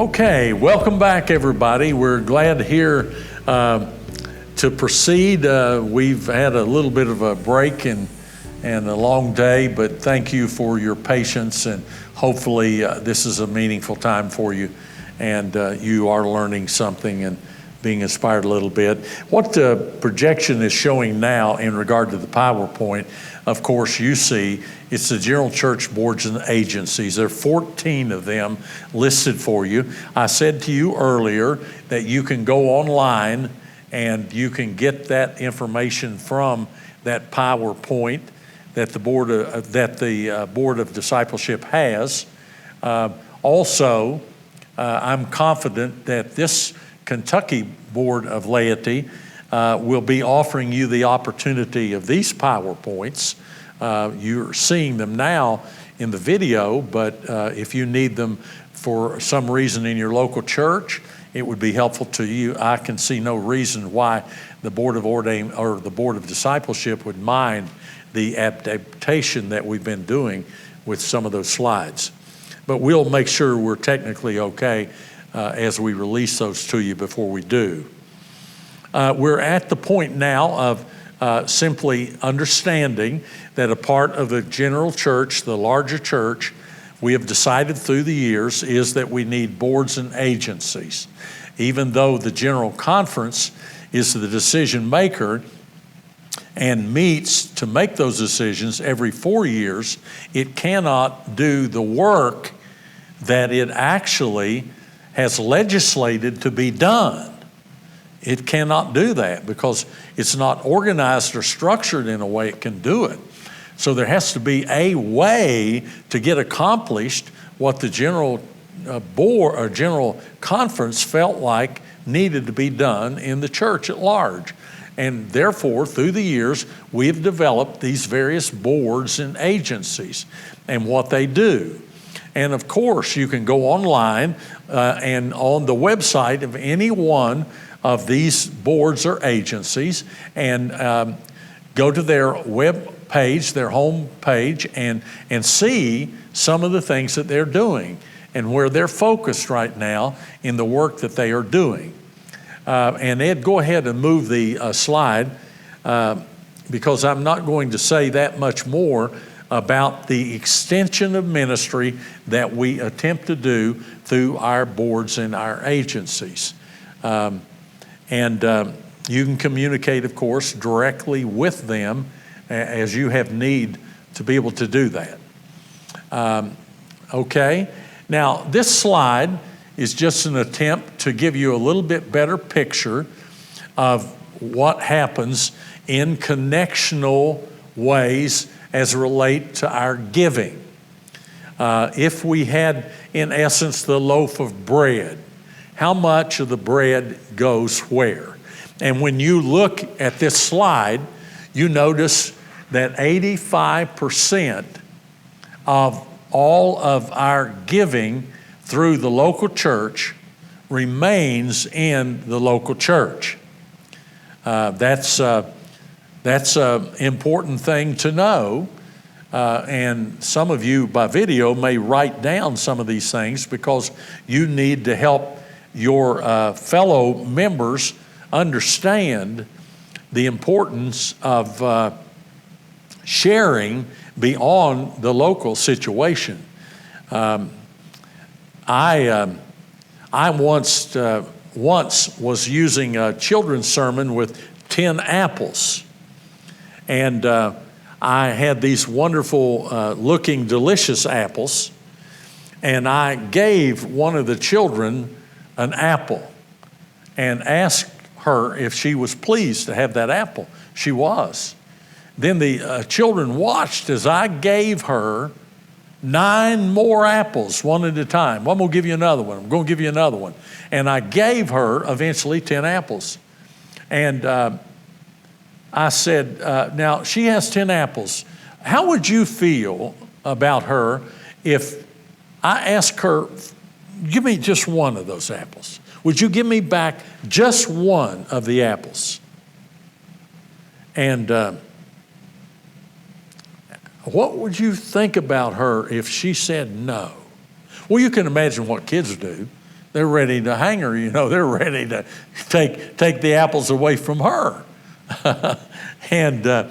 Okay, welcome back, everybody. We're glad here to proceed. We've had a little bit of a break and a long day, but thank you for your patience, and hopefully this is a meaningful time for you, and you are learning something and being inspired a little bit. What the projection is showing now in regard to the PowerPoint, of course, you see, it's the General Church Boards and Agencies. There are 14 of them listed for you. I said to you earlier that you can go online and you can get that information from that PowerPoint that the Board of Discipleship has. Also, I'm confident that this Kentucky Board of Laity will be offering you the opportunity of these PowerPoints. You're seeing them now in the video, but if you need them for some reason in your local church, it would be helpful to you. I can see no reason why the Board of Discipleship would mind the adaptation that we've been doing with some of those slides. But we'll make sure we're technically okay as we release those to you before we do. We're at the point now of simply understanding that a part of the general church, the larger church, we have decided through the years is that we need boards and agencies. Even though the General Conference is the decision maker and meets to make those decisions every 4 years, it cannot do the work that it actually has legislated to be done. It cannot do that because it's not organized or structured in a way it can do it. So there has to be a way to get accomplished what the General Board or General Conference felt like needed to be done in the church at large. And therefore, through the years, we have developed these various boards and agencies and what they do. And of course, you can go online and on the website of any one of these boards or agencies and go to their web page, their home page, and see some of the things that they're doing and where they're focused right now in the work that they are doing. And Ed, go ahead and move the slide because I'm not going to say that much more about the extension of ministry that we attempt to do through our boards and our agencies. And you can communicate, of course, directly with them as you have need to be able to do that. Okay, now this slide is just an attempt to give you a little bit better picture of what happens in connectional ways as relate to our giving. If we had, in essence, the loaf of bread, how much of the bread goes where? And when you look at this slide, you notice that 85% of all of our giving through the local church remains in the local church. That's an important thing to know. And some of you by video may write down some of these things because you need to help your fellow members understand the importance of sharing beyond the local situation. I once was using a children's sermon with 10 apples. And I had these wonderful looking delicious apples. And I gave one of the children an apple and asked her if she was pleased to have that apple. She was. Then the children watched as I gave her 9 more apples, one at a time. Well, I'm going to give you another one. I'm going to give you another one. And I gave her eventually 10 apples. And I said, now she has 10 apples. How would you feel about her if I asked her, give me just one of those apples? Would you give me back just one of the apples? And what would you think about her if she said no? Well, you can imagine what kids do. They're ready to hang her, They're ready to take the apples away from her. And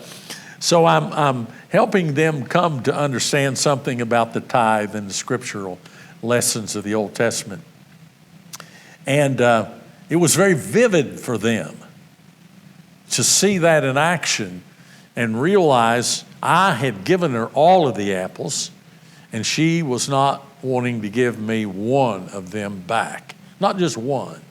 so I'm helping them come to understand something about the tithe and the scriptural lessons of the Old Testament. And it was very vivid for them to see that in action and realize I had given her all of the apples, and she was not wanting to give me one of them back, not just one.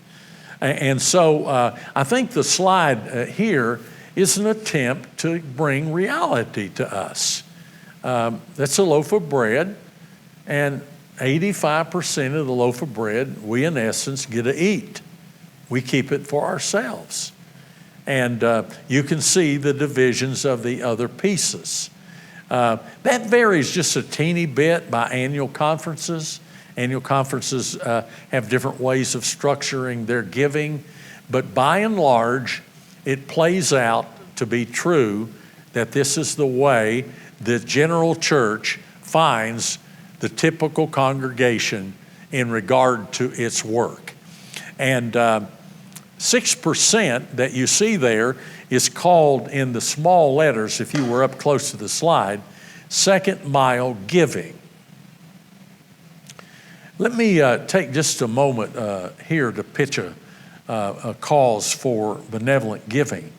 And so I think the slide here is an attempt to bring reality to us. That's a loaf of bread, and 85% of the loaf of bread we, in essence, get to eat. We keep it for ourselves. And you can see the divisions of the other pieces. That varies just a teeny bit by annual conferences. Annual conferences have different ways of structuring their giving, but by and large, it plays out to be true that this is the way the general church finds the typical congregation in regard to its work. And 6% that you see there is called, in the small letters, if you were up close to the slide, second mile giving. Let me take just a moment here to pitch a cause for benevolent giving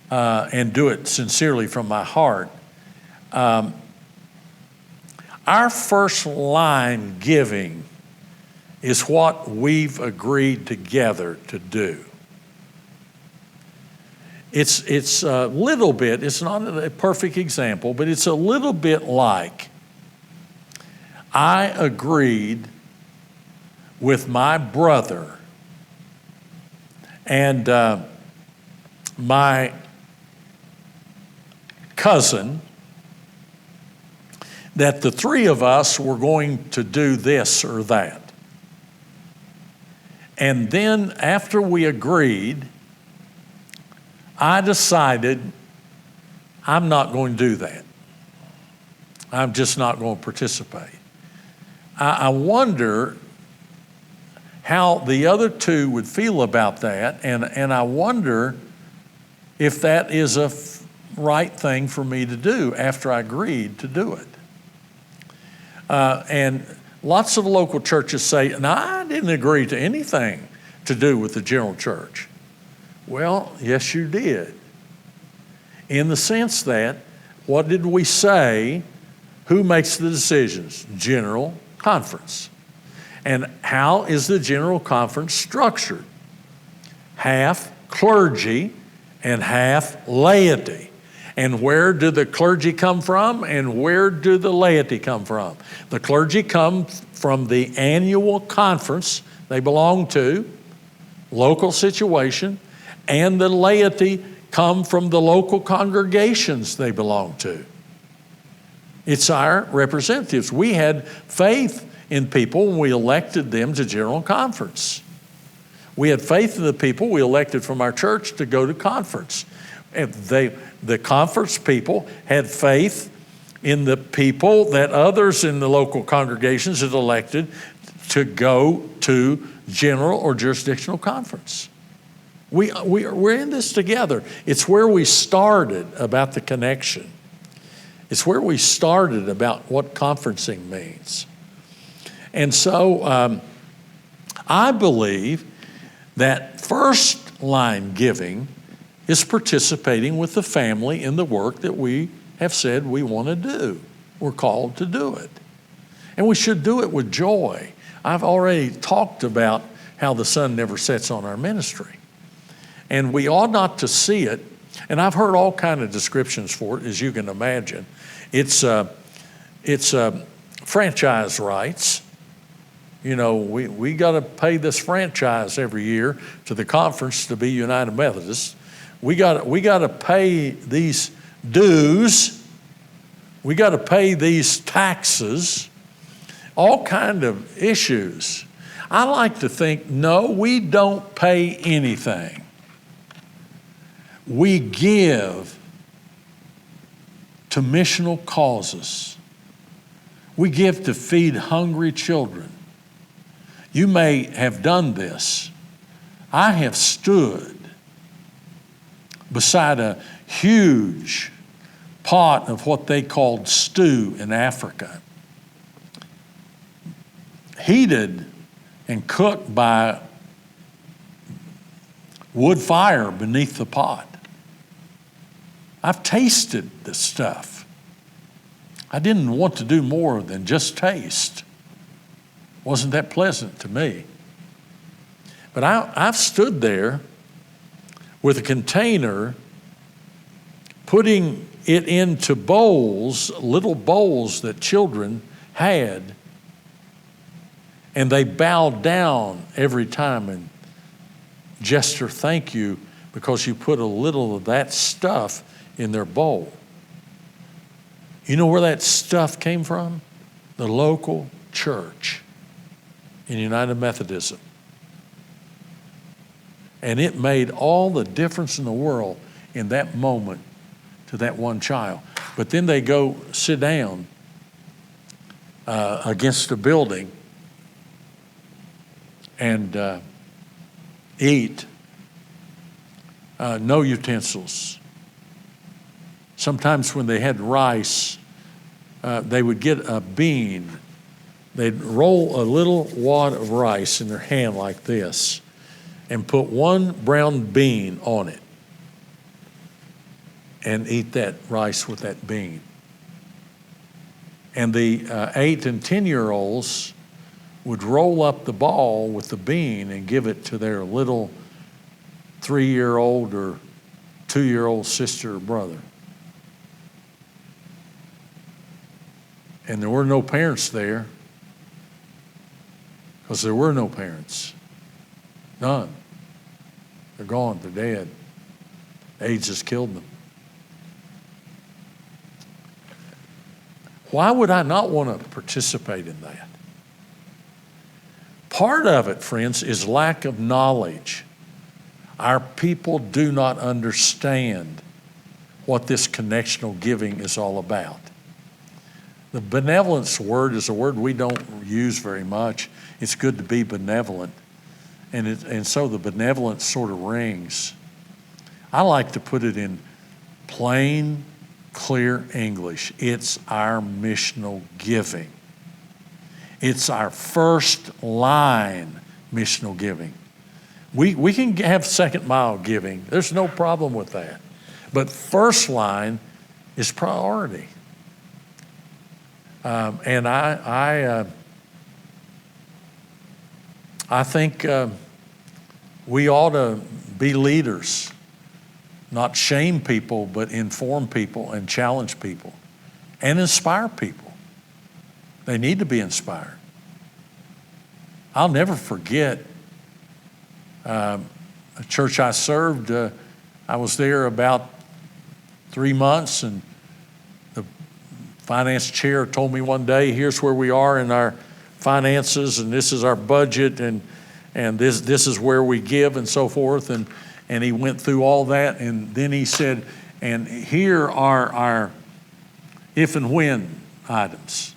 and do it sincerely from my heart. Our first line giving is what we've agreed together to do. It's a little bit, it's not a perfect example, but it's a little bit like I agreed with my brother and my cousin that the three of us were going to do this or that. And then after we agreed, I decided I'm not going to do that. I'm just not going to participate. I wonder how the other two would feel about that, and I wonder if that is a right thing for me to do after I agreed to do it. And lots of local churches say, no, I didn't agree to anything to do with the general church. Well, yes, you did. In the sense that, what did we say? Who makes the decisions? General Conference. And how is the General Conference structured? Half clergy and half laity. And where do the clergy come from and where do the laity come from? The clergy come from the annual conference they belong to, local situation, and the laity come from the local congregations they belong to. It's our representatives. We had faith in people when we elected them to General Conference. We had faith in the people we elected from our church to go to conference. And the conference people had faith in the people that others in the local congregations had elected to go to general or jurisdictional conference. We're in this together. It's where we started about the connection. It's where we started about what conferencing means. And so I believe that first line giving is participating with the family in the work that we have said we want to do. We're called to do it. And we should do it with joy. I've already talked about how the sun never sets on our ministry. And we ought not to see it, and I've heard all kinds of descriptions for it, as you can imagine. It's franchise rights. You know, we got to pay this franchise every year to the conference to be United Methodist. We got to pay these dues. We got to pay these taxes. All kind of issues. I like to think, no, we don't pay anything. We give to missional causes. We give to feed hungry children. You may have done this. I have stood beside a huge pot of what they called stew in Africa, heated and cooked by wood fire beneath the pot. I've tasted this stuff. I didn't want to do more than just taste. Wasn't that pleasant to me? But I've stood there with a container, putting it into bowls, little bowls that children had, and they bowed down every time and gesture thank you because you put a little of that stuff in their bowl. You know where that stuff came from? The local church in United Methodism. And it made all the difference in the world in that moment to that one child. But then they go sit down against a building and eat. No utensils. Sometimes when they had rice, they would get a bean. They'd roll a little wad of rice in their hand like this and put one brown bean on it and eat that rice with that bean. And the 8 and 10-year-olds would roll up the ball with the bean and give it to their little 3-year-old or 2-year-old sister or brother. And there were no parents there, because there were no parents. None. They're gone. They're dead. AIDS has killed them. Why would I not want to participate in that? Part of it, friends, is lack of knowledge. Our people do not understand what this connectional giving is all about. The benevolence word is a word we don't use very much. It's good to be benevolent. And so the benevolence sort of rings. I like to put it in plain, clear English. It's our missional giving. It's our first line missional giving. We can have second mile giving. There's no problem with that. But first line is priority. And I think we ought to be leaders, not shame people, but inform people and challenge people and inspire people. They need to be inspired. I'll never forget a church I served. I was there about 3 months, and the finance chair told me one day, here's where we are in our finances, and this is our budget, and this is where we give, and so forth. And he went through all that, and then he said, and here are our if and when items.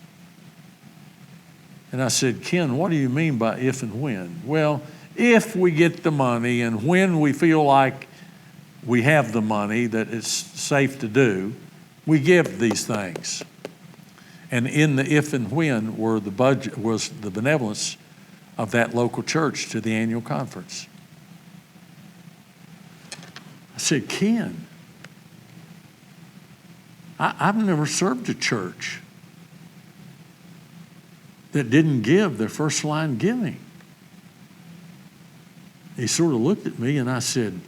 And I said, Ken, what do you mean by if and when? Well, if we get the money and when we feel like we have the money that it's safe to do, we give these things. And in the if and when were the budget, was the benevolence of that local church to the annual conference. I said, Ken, I've never served a church that didn't give their first line giving. He sort of looked at me and I said,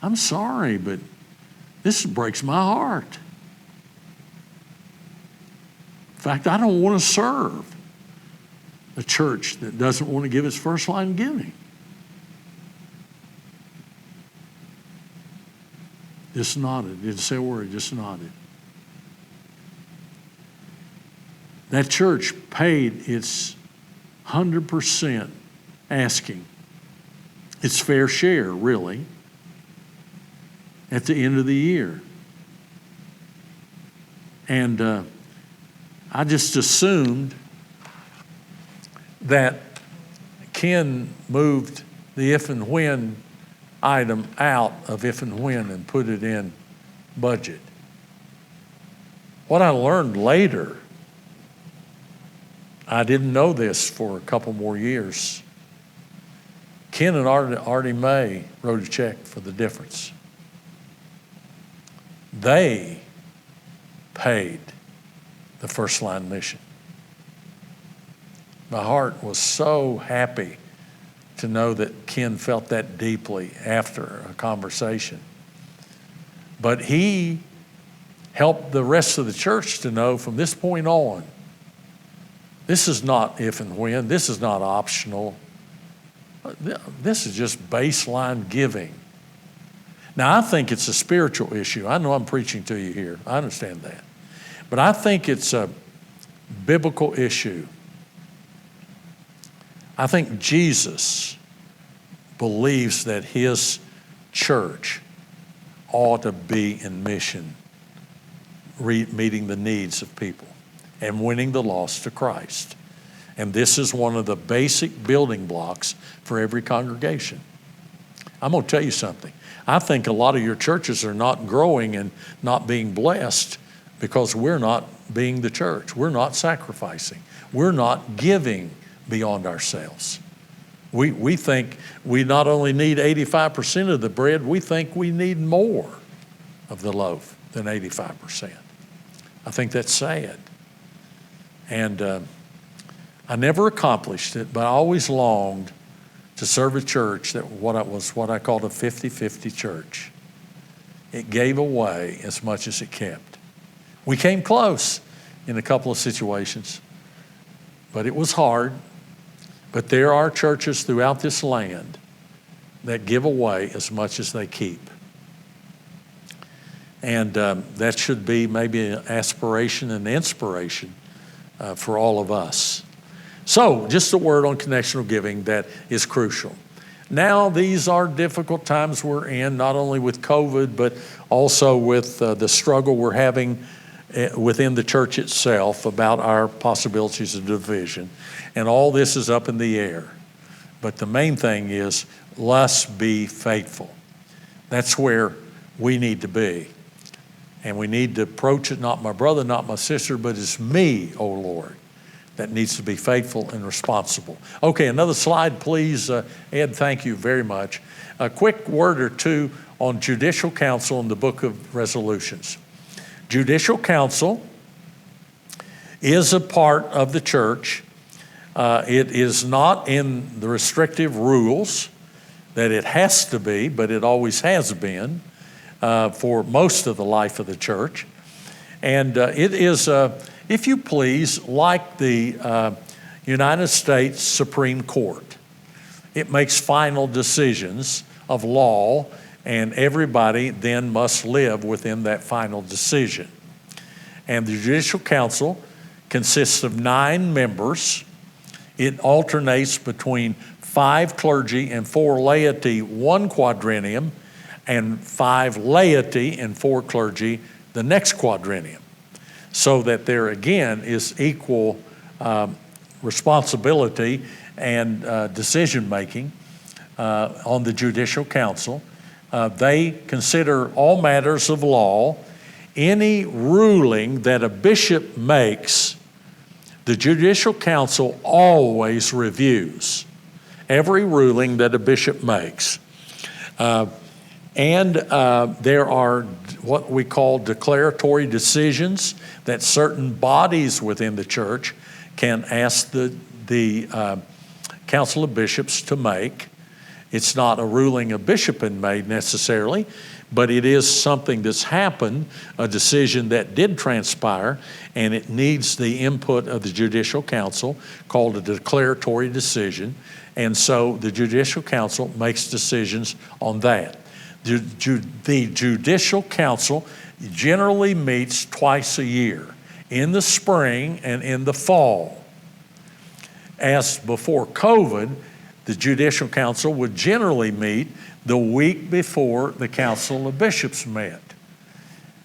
I'm sorry, but this breaks my heart. In fact, I don't want to serve a church that doesn't want to give its first line giving. Just nodded. Didn't say a word, just nodded. That church paid its 100% asking, its fair share, really, at the end of the year. And I just assumed that Ken moved the if and when item out of if and when and put it in budget. What I learned later, I didn't know this for a couple more years. Ken and Artie May wrote a check for the difference. They paid the first line mission. My heart was so happy to know that Ken felt that deeply after a conversation. But he helped the rest of the church to know from this point on, this is not if and when, this is not optional. This is just baseline giving. Now, I think it's a spiritual issue. I know I'm preaching to you here. I understand that. But I think it's a biblical issue. I think Jesus believes that his church ought to be in mission, meeting the needs of people and winning the lost to Christ. And this is one of the basic building blocks for every congregation. I'm going to tell you something. I think a lot of your churches are not growing and not being blessed because we're not being the church. We're not sacrificing. We're not giving beyond ourselves. We think we not only need 85% of the bread, we think we need more of the loaf than 85%. I think that's sad. And I never accomplished it, but I always longed to serve a church that what I called a 50-50 church. It gave away as much as it kept. We came close in a couple of situations, but it was hard. But there are churches throughout this land that give away as much as they keep. And that should be maybe an aspiration and inspiration for all of us. So, just a word on connectional giving that is crucial. Now, these are difficult times we're in, not only with COVID, but also with the struggle we're having within the church itself about our possibilities of division. And all this is up in the air. But the main thing is, let's be faithful. That's where we need to be. And we need to approach it, not my brother, not my sister, but it's me, oh Lord, that needs to be faithful and responsible. Okay, another slide, please. Ed, thank you very much. A quick word or two on judicial council in the book of resolutions. Judicial council is a part of the church. It is not in the restrictive rules that it has to be, but it always has been for most of the life of the church. And it is, if you please, like the United States Supreme Court. It makes final decisions of law, and everybody then must live within that final decision. And the Judicial Council consists of 9 members. It alternates between 5 clergy and 4 laity, 1 quadrennium, and 5 laity and 4 clergy the next quadrennium. So that there again is equal responsibility and decision making on the Judicial Council. They consider all matters of law. Any ruling that a bishop makes, the Judicial Council always reviews every ruling that a bishop makes. And there are what we call declaratory decisions that certain bodies within the church can ask the Council of Bishops to make. It's not a ruling a bishop had made necessarily, but it is something that's happened, a decision that did transpire, and it needs the input of the Judicial Council, called a declaratory decision. And so the Judicial Council makes decisions on that. The Judicial Council generally meets twice a year, in the spring and in the fall. As before COVID, the Judicial Council would generally meet the week before the Council of Bishops met.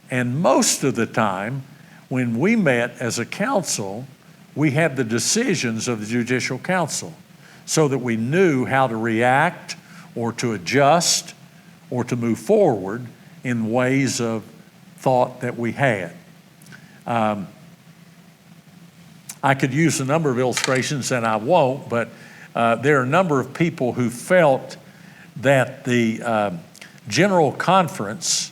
And most of the time, when we met as a council, we had the decisions of the Judicial Council. so that we knew how to react or to adjust or to move forward in ways of thought that we had. I could use a number of illustrations, and I won't, but there are a number of people who felt that the General Conference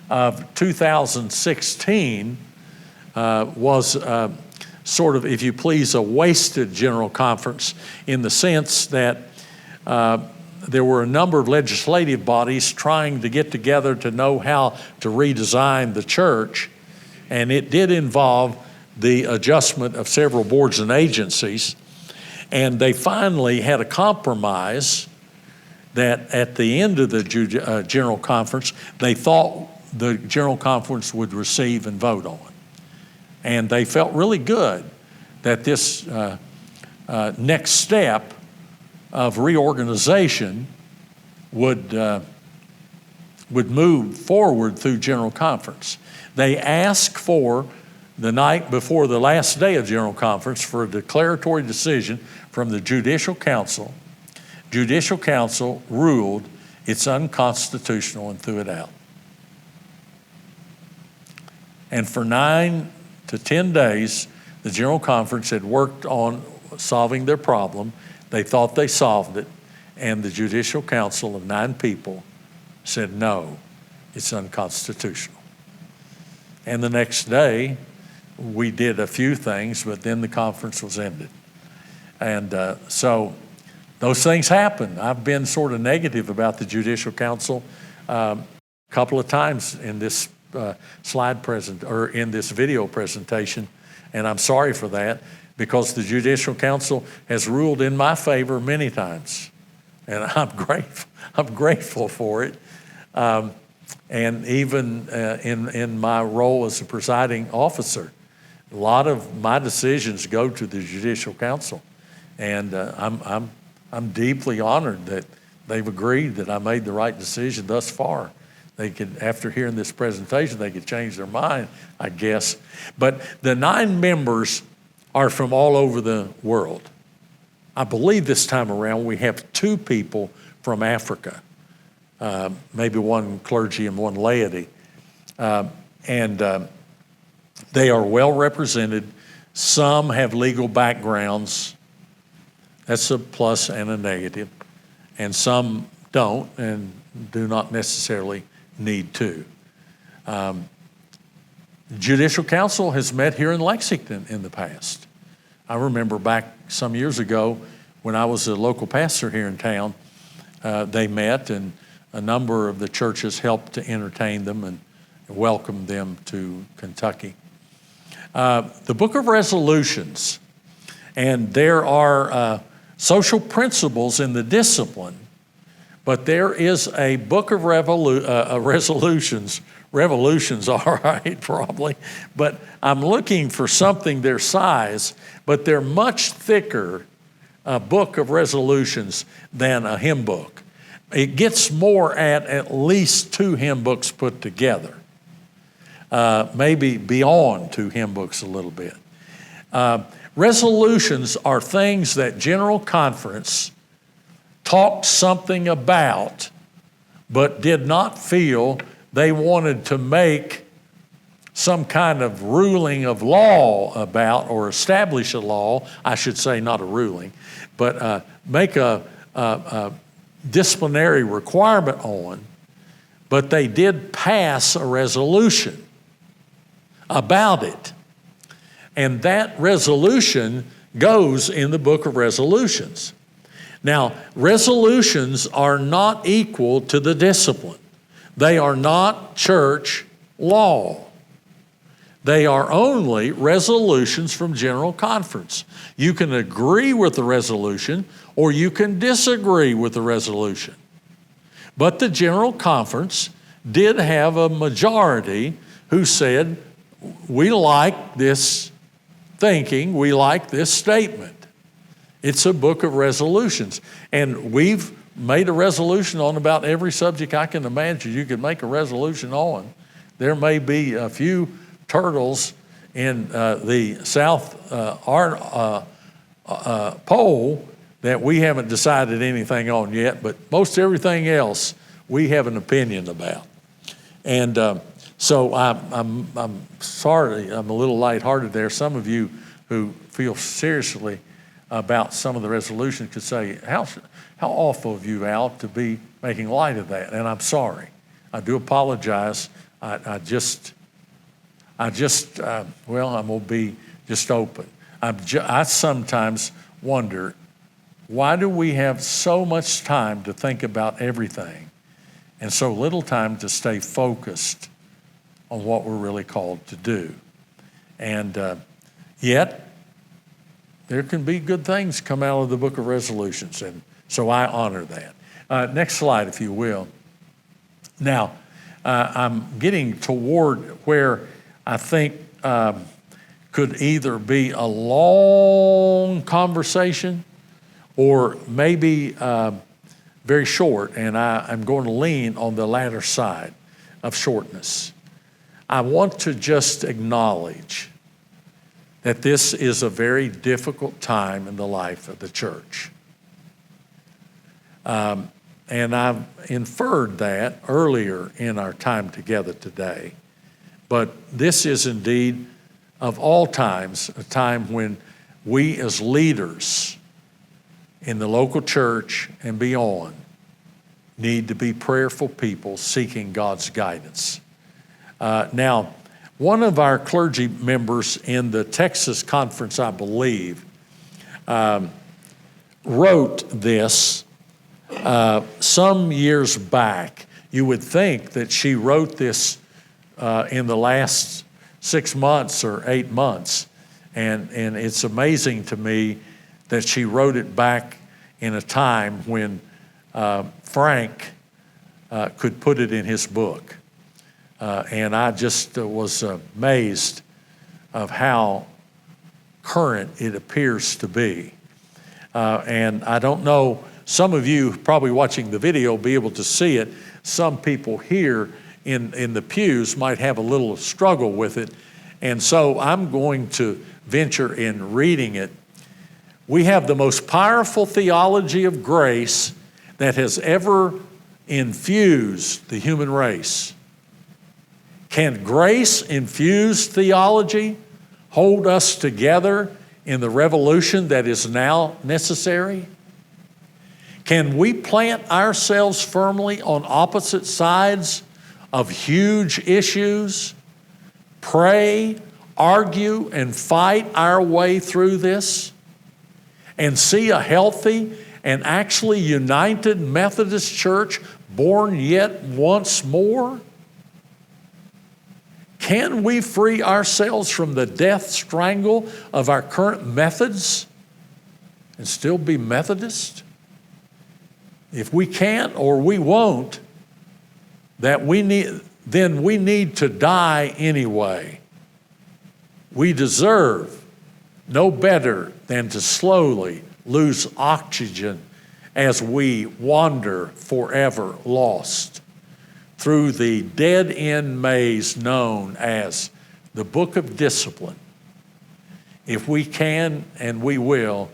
of 2016 was sort of, if you please, a wasted General Conference, in the sense that there were a number of legislative bodies trying to get together to know how to redesign the church, and it did involve the adjustment of several boards and agencies, and they finally had a compromise that at the end of the General Conference, they thought the General Conference would receive and vote on. And they felt really good that this next step of reorganization would move forward through General Conference. They asked for the night before the last day of General Conference for a declaratory decision from the Judicial Council. Judicial Council ruled it's unconstitutional and threw it out. And for 9 to 10 days, the General Conference had worked on solving their problem. They thought they solved it, and the Judicial Council of 9 people said, no, it's unconstitutional. And the next day, we did a few things, but then the conference was ended. And so those things happen. I've been sort of negative about the Judicial Council a couple of times in this in this video presentation, and I'm sorry for that, because the Judicial Council has ruled in my favor many times, and I'm grateful for it. And even in my role as a presiding officer, a lot of my decisions go to the Judicial Council, and I'm deeply honored that they've agreed that I made the right decision thus far. They could, after hearing this presentation, they could change their mind, I guess. But the 9 members are from all over the world. I believe this time around we have 2 people from Africa, maybe 1 clergy and 1 laity. And they are well represented. Some have legal backgrounds. That's a plus and a negative. And some don't and do not necessarily need to. The Judicial Council has met here in Lexington in the past. I remember back some years ago when I was a local pastor here in town, they met, and a number of the churches helped to entertain them and welcome them to Kentucky. The Book of Resolutions, and there are social principles in the discipline, but there is a book of resolutions. Revolutions, all right, probably. But I'm looking for something their size, but they're much thicker, a book of resolutions, than a hymn book. It gets more at least 2 hymn books put together, maybe beyond 2 hymn books a little bit. Resolutions are things that General Conference talked something about, but did not feel they wanted to make some kind of ruling of law about, or establish a law, I should say, not a ruling, but make a disciplinary requirement on, but they did pass a resolution about it. And that resolution goes in the Book of Resolutions. Now, resolutions are not equal to the discipline. They are not church law. They are only resolutions from General Conference. You can agree with the resolution or you can disagree with the resolution. But the General Conference did have a majority who said, we like this thinking, we like this statement. It's a book of resolutions. And we've made a resolution on about every subject I can imagine you could make a resolution on. There may be a few turtles in the South Pole that we haven't decided anything on yet, but most everything else we have an opinion about. And so I'm sorry, I'm a little lighthearted there. Some of you who feel seriously about some of the resolutions could say, how awful of you, Al, to be making light of that. And I'm sorry. I do apologize. Well, I'm going to be just open. I sometimes wonder, why do we have so much time to think about everything and so little time to stay focused on what we're really called to do? And yet, there can be good things come out of the book of resolutions, and so I honor that. Next slide, if you will. Now, I'm getting toward where I think could either be a long conversation or maybe very short, and I'm going to lean on the latter side of shortness. I want to just acknowledge that this is a very difficult time in the life of the church. And I've inferred that earlier in our time together today. But this is indeed, of all times, a time when we as leaders in the local church and beyond need to be prayerful people seeking God's guidance. Now, one of our clergy members in the Texas conference, I believe, wrote this some years back. You would think that she wrote this in the last 6 months or 8 months. And it's amazing to me that she wrote it back in a time when Frank could put it in his book. And I just was amazed of how current it appears to be. And I don't know, some of you probably watching the video will be able to see it. Some people here in the pews might have a little struggle with it. And so I'm going to venture in reading it. We have the most powerful theology of grace that has ever infused the human race. Can grace-infused theology hold us together in the revolution that is now necessary? Can we plant ourselves firmly on opposite sides of huge issues, pray, argue, and fight our way through this, and see a healthy and actually united Methodist church born yet once more? Can we free ourselves from the death strangle of our current methods and still be Methodist? If we can't or we won't, then we need to die anyway. We deserve no better than to slowly lose oxygen as we wander forever lost through the dead-end maze known as the Book of Discipline. If we can and we will,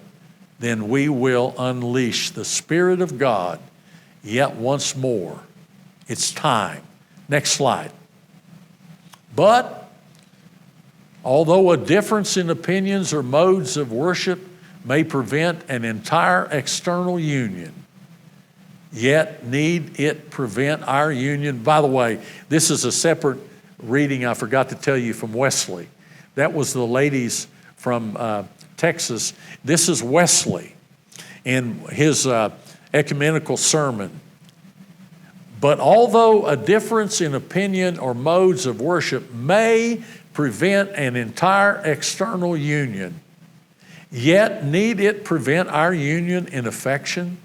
then we will unleash the Spirit of God yet once more. It's time. Next slide. But although a difference in opinions or modes of worship may prevent an entire external union, yet need it prevent our union. By the way, this is a separate reading I forgot to tell you from Wesley. That was the ladies from Texas. This is Wesley in his ecumenical sermon. But although a difference in opinion or modes of worship may prevent an entire external union, yet need it prevent our union in affection?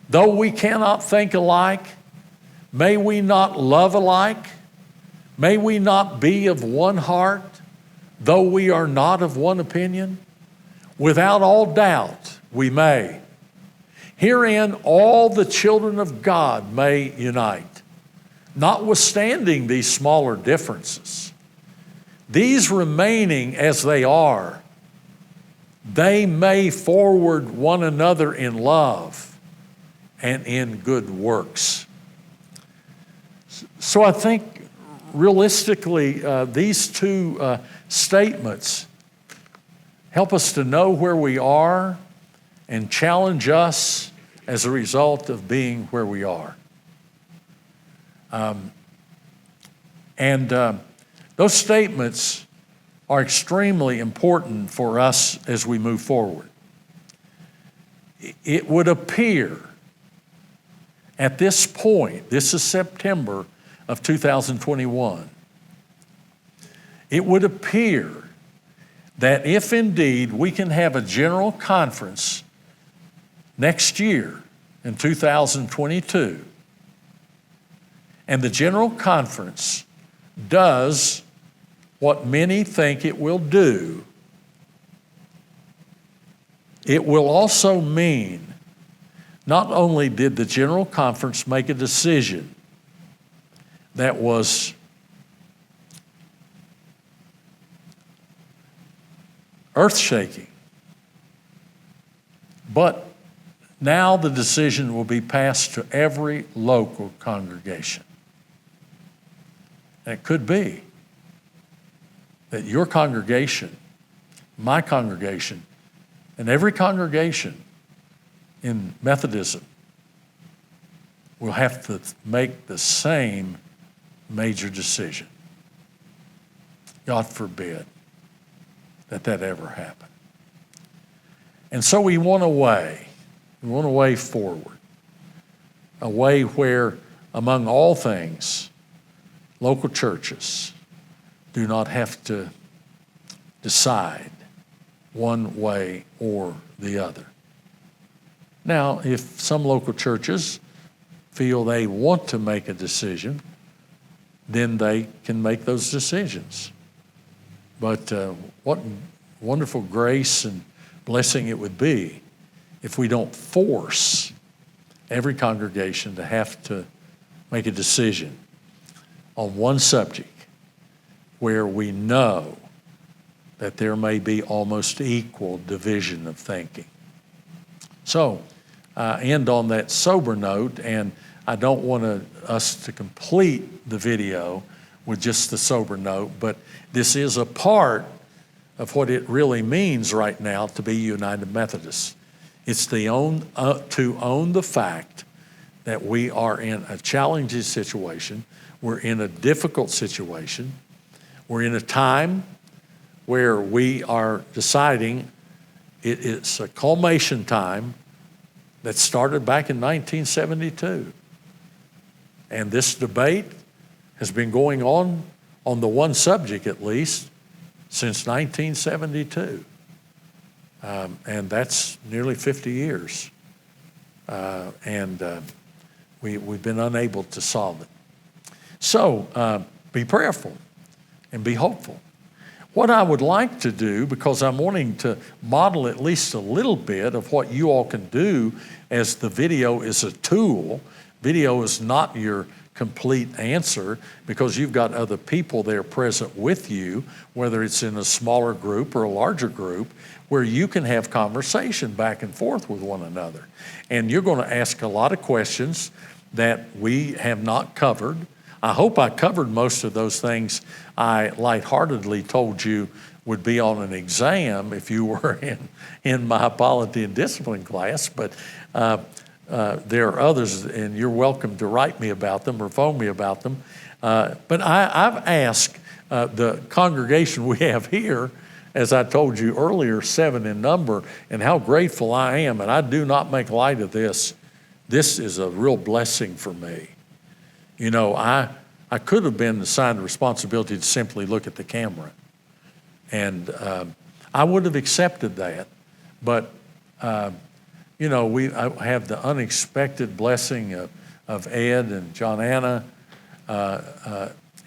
Though we cannot think alike, may we not love alike? May we not be of one heart, though we are not of one opinion? Without all doubt, we may. Herein all the children of God may unite, notwithstanding these smaller differences. These remaining as they are, they may forward one another in love and in good works. So I think realistically, these two statements help us to know where we are and challenge us as a result of being where we are. Those statements are extremely important for us as we move forward. It would appear at this point, this is September of 2021, it would appear that if indeed we can have a general conference next year in 2022, and the general conference does what many think it will do, it will also mean not only did the general conference make a decision that was earth-shaking, but now the decision will be passed to every local congregation. And it could be that your congregation, my congregation, and every congregation in Methodism will have to make the same major decision. God forbid that ever happen. And so we want a way forward, a way where, among all things, local churches do not have to decide one way or the other. Now, if some local churches feel they want to make a decision, then they can make those decisions. But what wonderful grace and blessing it would be if we don't force every congregation to have to make a decision on one subject where we know that there may be almost equal division of thinking. So I end on that sober note, and I don't want us to complete the video with just the sober note, but this is a part of what it really means right now to be United Methodists. It's to own the fact that we are in a challenging situation. We're in a difficult situation. We're in a time where we are deciding it's a culmination time that started back in 1972. And this debate has been going on the one subject at least, since 1972. And that's nearly 50 years. We've been unable to solve it. So be prayerful and be hopeful. What I would like to do, because I'm wanting to model at least a little bit of what you all can do, as the video is a tool. Video is not your complete answer, because you've got other people there present with you, whether it's in a smaller group or a larger group, where you can have conversation back and forth with one another. And you're going to ask a lot of questions that we have not covered. I hope I covered most of those things I lightheartedly told you would be on an exam if you were in my polity and discipline class, but there are others, and you're welcome to write me about them or phone me about them. But I've asked the congregation we have here, as I told you earlier, 7 in number, and how grateful I am, and I do not make light of this. This is a real blessing for me. You know, I could have been assigned the responsibility to simply look at the camera, and I would have accepted that, but you know, I have the unexpected blessing of Ed and John Anna,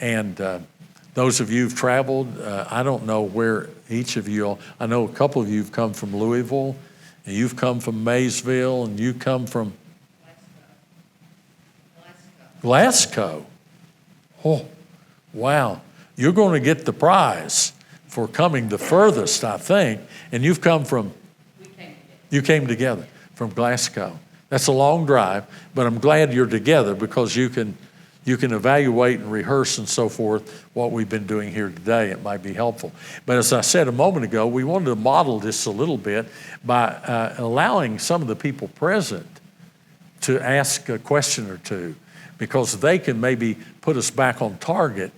and those of you who've traveled, I don't know where each of you, I know a couple of you have come from Louisville, and you've come from Maysville, and you come from Glasgow. Oh, wow. You're going to get the prize for coming the furthest, I think. And you've come from, you came together from Glasgow. That's a long drive, but I'm glad you're together because you can evaluate and rehearse and so forth what we've been doing here today. It might be helpful. But as I said a moment ago, we wanted to model this a little bit by allowing some of the people present to ask a question or two, because they can maybe put us back on target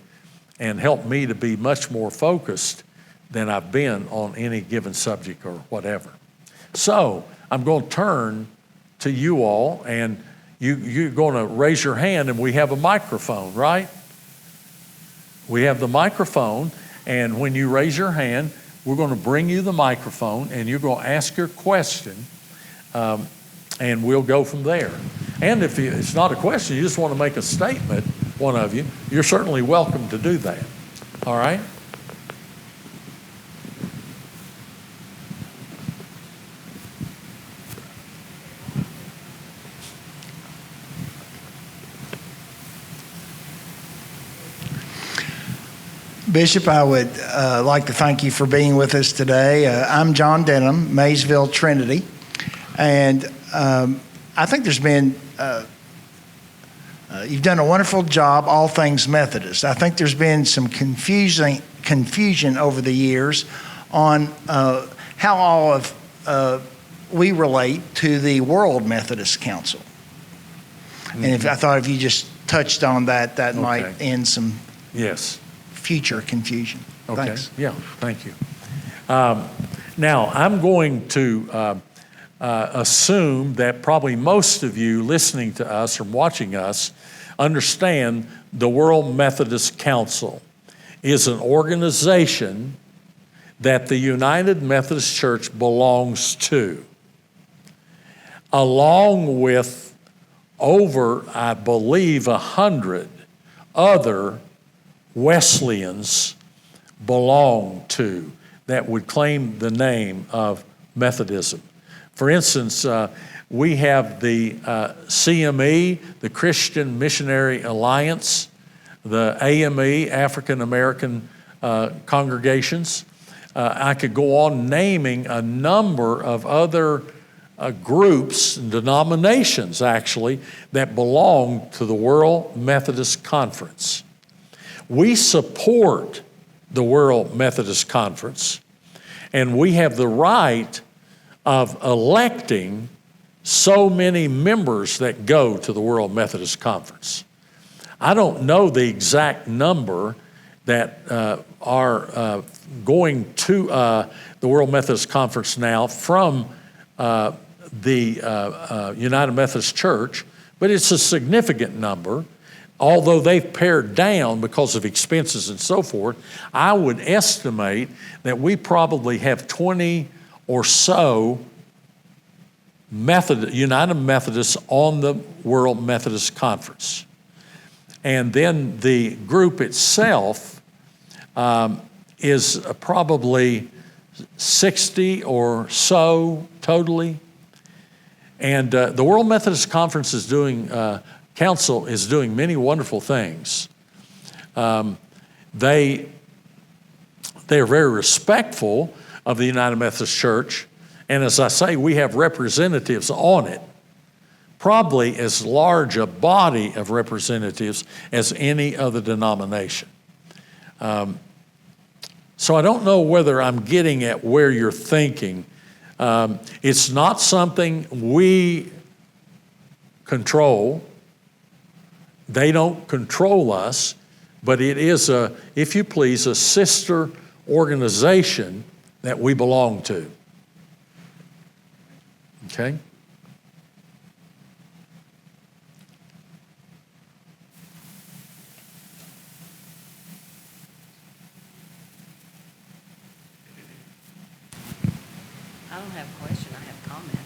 and help me to be much more focused than I've been on any given subject or whatever. So I'm going to turn to you all, and you're going to raise your hand, and we have a microphone, right? We have the microphone, and when you raise your hand, we're going to bring you the microphone, and you're going to ask your question, and we'll go from there. And if it's not a question, you just want to make a statement, one of you, you're certainly welcome to do that. All right? Bishop, I would like to thank you for being with us today. I'm John Denham, Maysville Trinity, and I think there's been, you've done a wonderful job, all things Methodist. I think there's been some confusion over the years on how all of we relate to the World Methodist Council. Mm-hmm. And I thought if you just touched on that, that might end some future confusion. Okay. Thanks. Yeah, thank you. Now, I'm going to assume that probably most of you listening to us or watching us understand the World Methodist Council is an organization that the United Methodist Church belongs to, along with over, I believe, 100 other Wesleyans belong to that would claim the name of Methodism. For instance, we have the CME, the Christian Missionary Alliance, the AME, African American congregations. I could go on naming a number of other groups and denominations, actually, that belong to the World Methodist Conference. We support the World Methodist Conference, and we have the right of electing so many members that go to the World Methodist Conference. I don't know the exact number that are going to the World Methodist Conference now from the United Methodist Church, but it's a significant number. Although they've pared down because of expenses and so forth, I would estimate that we probably have 20 or so United Methodists on the World Methodist Conference. And then the group itself is probably 60 or so totally. And the World Methodist Conference is doing Council is doing many wonderful things. They are very respectful of the United Methodist Church, and as I say, we have representatives on it, probably as large a body of representatives as any other denomination. So I don't know whether I'm getting at where you're thinking. It's not something we control. They don't control us, but it is if you please, a sister organization that we belong to. Okay? I don't have a question, I have a comment.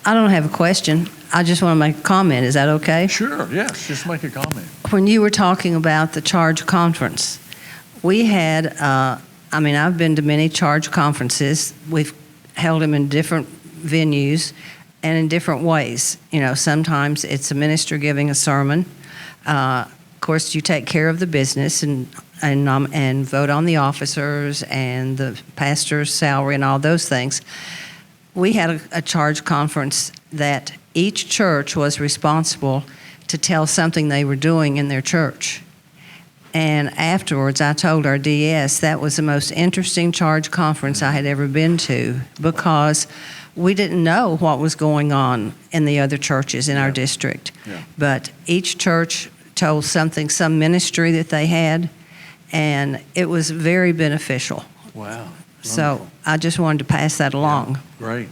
I don't have a question. I just want to make a comment. Is that okay? Sure, yes, just make a comment. When you were talking about the Charge Conference, we had, I've been to many Charge conferences. We've held them in different venues and in different ways. You know, sometimes it's a minister giving a sermon. course, you take care of the business and vote on the officers and the pastor's salary and all those things. We had a charge conference that each church was responsible to tell something they were doing in their church. And afterwards, I told our DS that was the most interesting charge conference I had ever been to, because we didn't know what was going on in the other churches in our district. Yeah. But each church told something, some ministry that they had, and it was very beneficial. Wow. So I just wanted to pass that along. Great.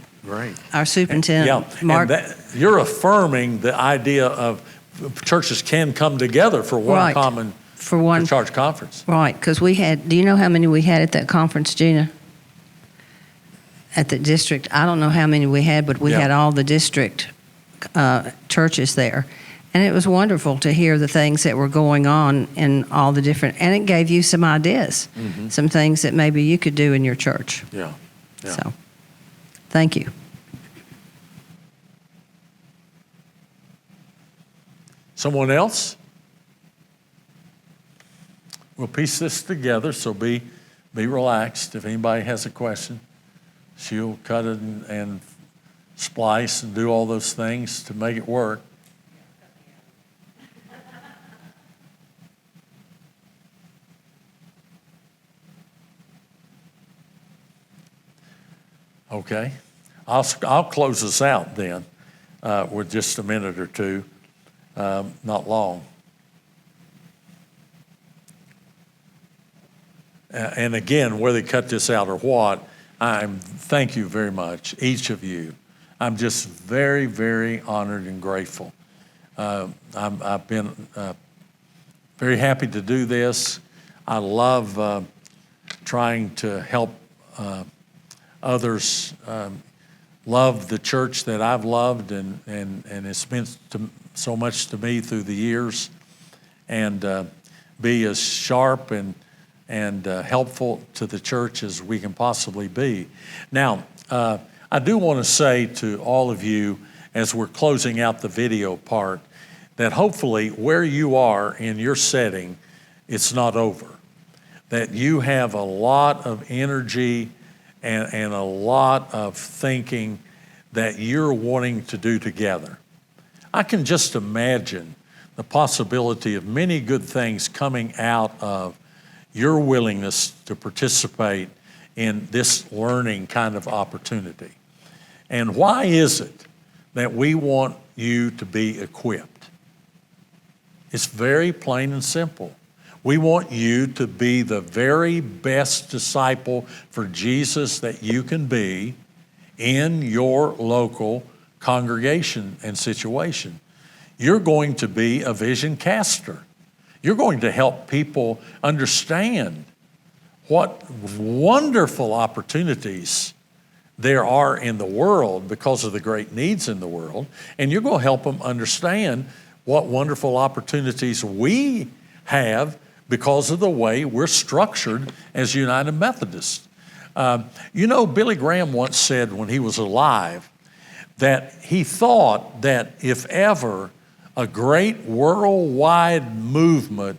Our superintendent, Mark. You're affirming the idea of churches can come together for one Right. common For one, charge conference. right, because we had, do you know how many we had at that conference, Gina? At the district, I don't know how many we had, but we Yeah. had all the district churches there. And it was wonderful to hear the things that were going on in all the different, and it gave you some ideas, some things that maybe you could do in your church. Yeah. So, thank you. Someone else? We'll piece this together, so be relaxed. If anybody has a question, she'll cut it and splice and do all those things to make it work. Okay. I'll close this out then with just a minute or two, not long. And again, whether they cut this out or what, thank you very much, each of you. I'm just very, very honored and grateful. I've been very happy to do this. I love trying to help others love the church that I've loved, and it's meant so much to me through the years, and be as sharp and helpful to the church as we can possibly be. Now, I do want to say to all of you, as we're closing out the video part, that hopefully where you are in your setting, it's not over. That you have a lot of energy and a lot of thinking that you're wanting to do together. I can just imagine the possibility of many good things coming out of your willingness to participate in this learning kind of opportunity. And why is it that we want you to be equipped? It's very plain and simple. We want you to be the very best disciple for Jesus that you can be in your local congregation and situation. You're going to be a vision caster. You're going to help people understand what wonderful opportunities there are in the world because of the great needs in the world. And you're going to help them understand what wonderful opportunities we have because of the way we're structured as United Methodists. Billy Graham once said when he was alive that he thought that if ever a great worldwide movement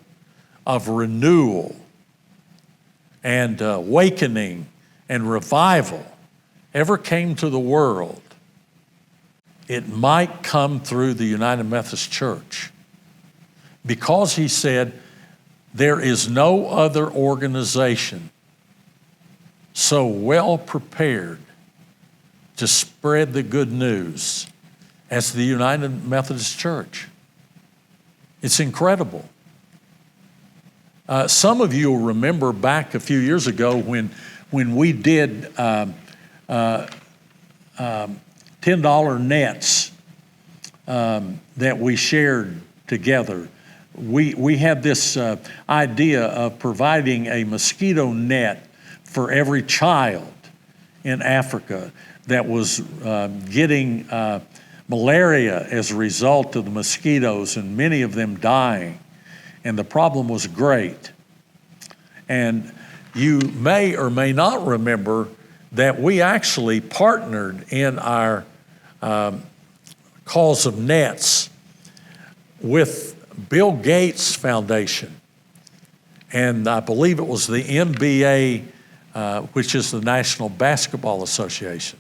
of renewal and awakening and revival ever came to the world, it might come through the United Methodist Church. Because he said, there is no other organization so well prepared to spread the good news as the United Methodist Church. It's incredible. Some of you will remember back a few years ago when we did $10 nets that we shared together. We had this idea of providing a mosquito net for every child in Africa that was getting malaria as a result of the mosquitoes, and many of them dying. And the problem was great. And you may or may not remember that we actually partnered in our cause of nets with Bill Gates Foundation, and I believe it was the NBA, which is the National Basketball Association.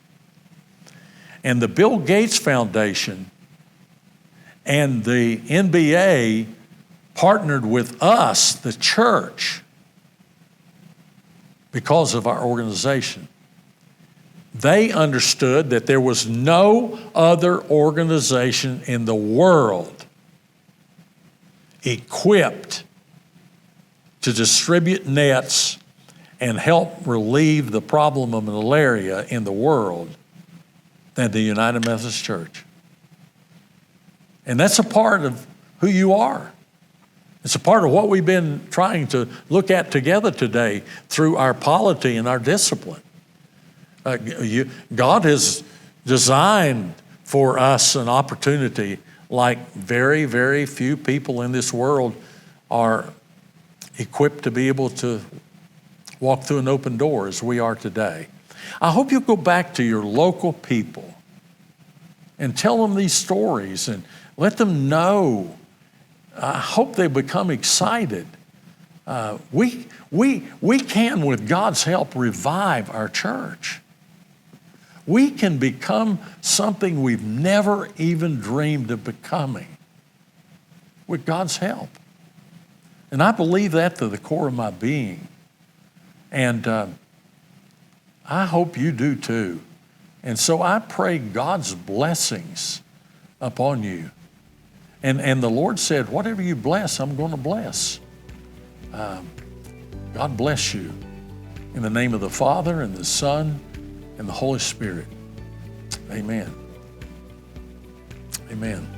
And the Bill Gates Foundation and the NBA partnered with us, the church, because of our organization. They understood that there was no other organization in the world equipped to distribute nets and help relieve the problem of malaria in the world than the United Methodist Church. And that's a part of who you are. It's a part of what we've been trying to look at together today through our polity and our discipline. God has designed for us an opportunity like very, very few people in this world are equipped to be able to walk through an open door as we are today. I hope you'll go back to your local people and tell them these stories and let them know. I hope they become excited. We can, with God's help, revive our church. We can become something we've never even dreamed of becoming with God's help. And I believe that to the core of my being. And I hope you do too. And so I pray God's blessings upon you. And the Lord said, whatever you bless, I'm going to bless. God bless you. In the name of the Father and the Son and the Holy Spirit. Amen. Amen.